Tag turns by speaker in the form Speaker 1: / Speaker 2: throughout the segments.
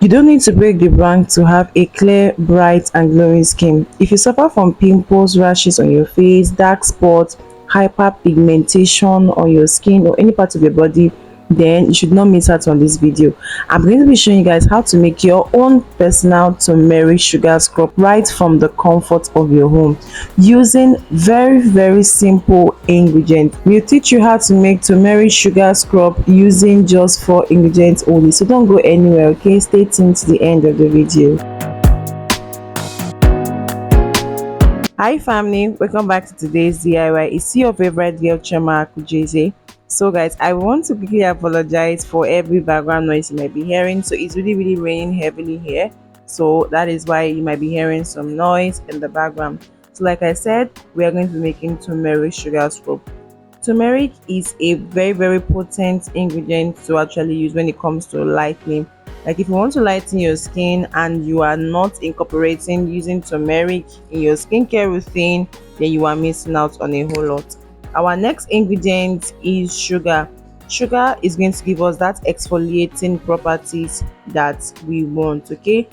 Speaker 1: You don't need to break the bank to have a clear, bright, and glowing skin. If you suffer from pimples, rashes on your face, dark spots, hyperpigmentation on your skin, or any part of your body, then you should not miss out on this video. I'm going to be showing you guys how to make your own personal turmeric sugar scrub right from the comfort of your home using very simple ingredients. We'll teach you how to make turmeric sugar scrub using just 4 ingredients only, so don't go anywhere. Okay, stay tuned to the end of the video. Hi family, welcome back to today's DIY. It's your favorite girl Chema Akujeze. So guys, I want to quickly apologize for every background noise you might be hearing. So it's really raining heavily here, so that is why you might be hearing some noise in the background. So like I said, we are going to be making turmeric sugar scrub. Turmeric is a very potent ingredient to actually use when it comes to lightening. Like if you want to lighten your skin and you are not incorporating using turmeric in your skincare routine, then you are missing out on a whole lot. Our next ingredient is sugar. Sugar is going to give us that exfoliating properties that we want. Okay,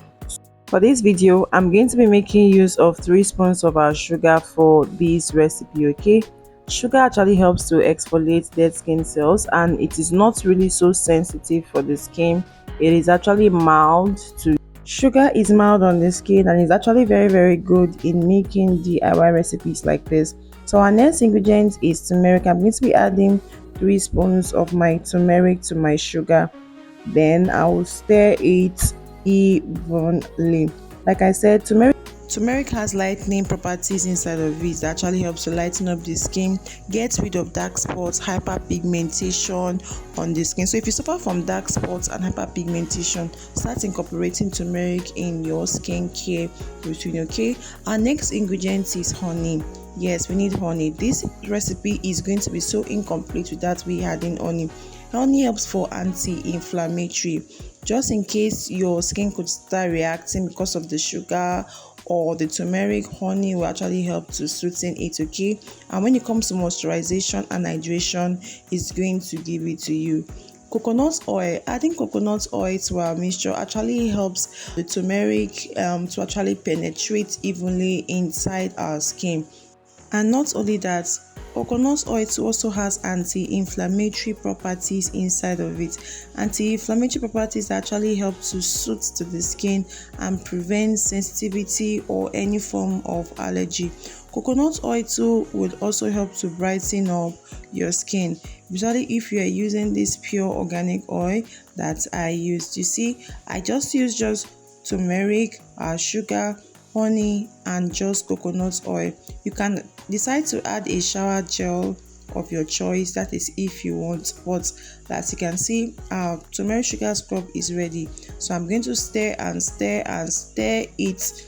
Speaker 1: for this video I'm going to be making use of 3 spoons of our sugar for this recipe. Okay, sugar actually helps to exfoliate dead skin cells, and it is not really so sensitive for the skin. It is actually mild to Sugar is mild on the skin and is actually very good in making DIY recipes like this. So our next ingredient is turmeric. I'm going to be adding 3 spoons of my turmeric to my sugar. Then I will stir it evenly. Like I said, turmeric has lightening properties inside of it that actually helps to lighten up the skin, get rid of dark spots, hyperpigmentation on the skin. So if you suffer from dark spots and hyperpigmentation, start incorporating turmeric in your skincare routine. Okay, our next ingredient is honey. Yes, we need honey. This recipe is going to be so incomplete without we adding honey. Honey helps for anti-inflammatory, just in case your skin could start reacting because of the sugar or the turmeric. Honey will actually help to sweeten it. Okay, and when it comes to moisturization and hydration, it's going to give it to you. Coconut oil. Adding coconut oil to our mixture actually helps the turmeric to actually penetrate evenly inside our skin. And not only that, coconut oil also has anti-inflammatory properties inside of it. Anti-inflammatory properties actually help to soothe to the skin and prevent sensitivity or any form of allergy. Coconut oil too would also help to brighten up your skin, usually if you are using this pure organic oil that I used. You see, I just turmeric, sugar, honey, and just coconut oil. You can decide to add a shower gel of your choice, that is if you want, but as you can see, our turmeric sugar scrub is ready. So I'm going to stir it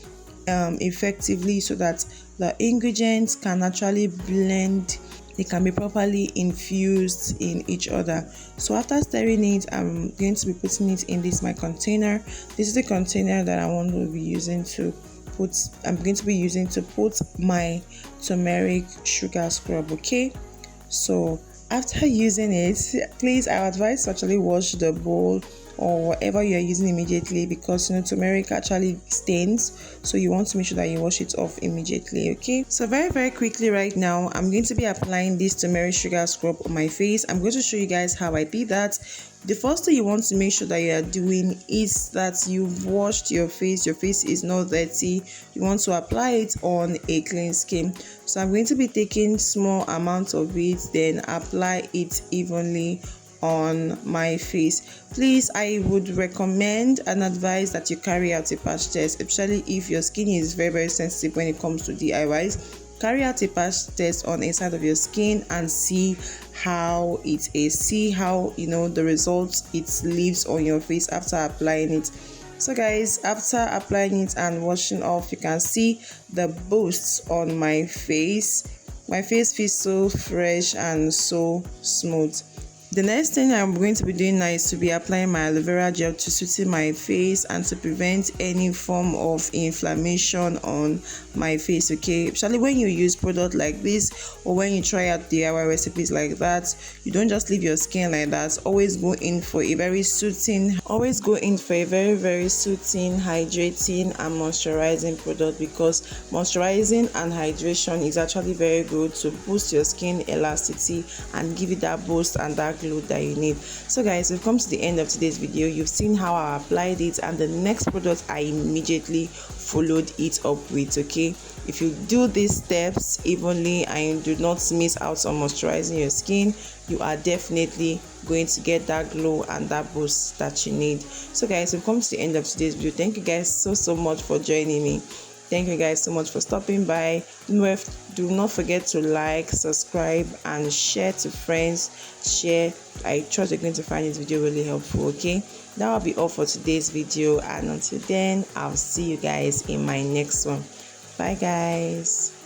Speaker 1: effectively so that the ingredients can actually blend. They can be properly infused in each other. So after stirring it, I'm going to be putting it in my container. This is the container that I want to be using to put my turmeric sugar scrub. Okay, so after using it, please, I advise to actually wash the bowl or whatever you are using immediately, because turmeric actually stains, so you want to make sure that you wash it off immediately. Okay, so very quickly right now I'm going to be applying this turmeric sugar scrub on my face. I'm going to show you guys how I did that. The first thing you want to make sure that you are doing is that you've washed your face. Your face is not dirty. You want to apply it on a clean skin. So I'm going to be taking small amounts of it, then apply it evenly on my face. Please, I would recommend and advise that you carry out a patch test, especially if your skin is very sensitive when it comes to DIYs. Carry out a patch test on a side of your skin and see how it is. See how the results it leaves on your face after applying it. So guys, after applying it and washing off, you can see the boosts on my face. My face feels so fresh and so smooth. The next thing I'm going to be doing now is to be applying my aloe vera gel to soothing my face and to prevent any form of inflammation on my face. Okay, especially when you use product like this, or when you try out DIY recipes like that, you don't just leave your skin like that. Always go in for a very soothing, very soothing, hydrating and moisturizing product, because moisturizing and hydration is actually very good to boost your skin elasticity and give it that boost and that glow that you need. So guys, we've come to the end of today's video. You've seen how I applied it, and the next product I immediately followed it up with. Okay, if you do these steps evenly and you do not miss out on moisturizing your skin, you are definitely going to get that glow and that boost that you need. So guys, we've come to the end of today's video. Thank you guys so much for joining me. Thank you guys so much for stopping by. Do not forget to like, subscribe and share to friends. Share. I trust you're going to find this video really helpful. Okay, that will be all for today's video, and until then, I'll see you guys in my next one. Bye guys.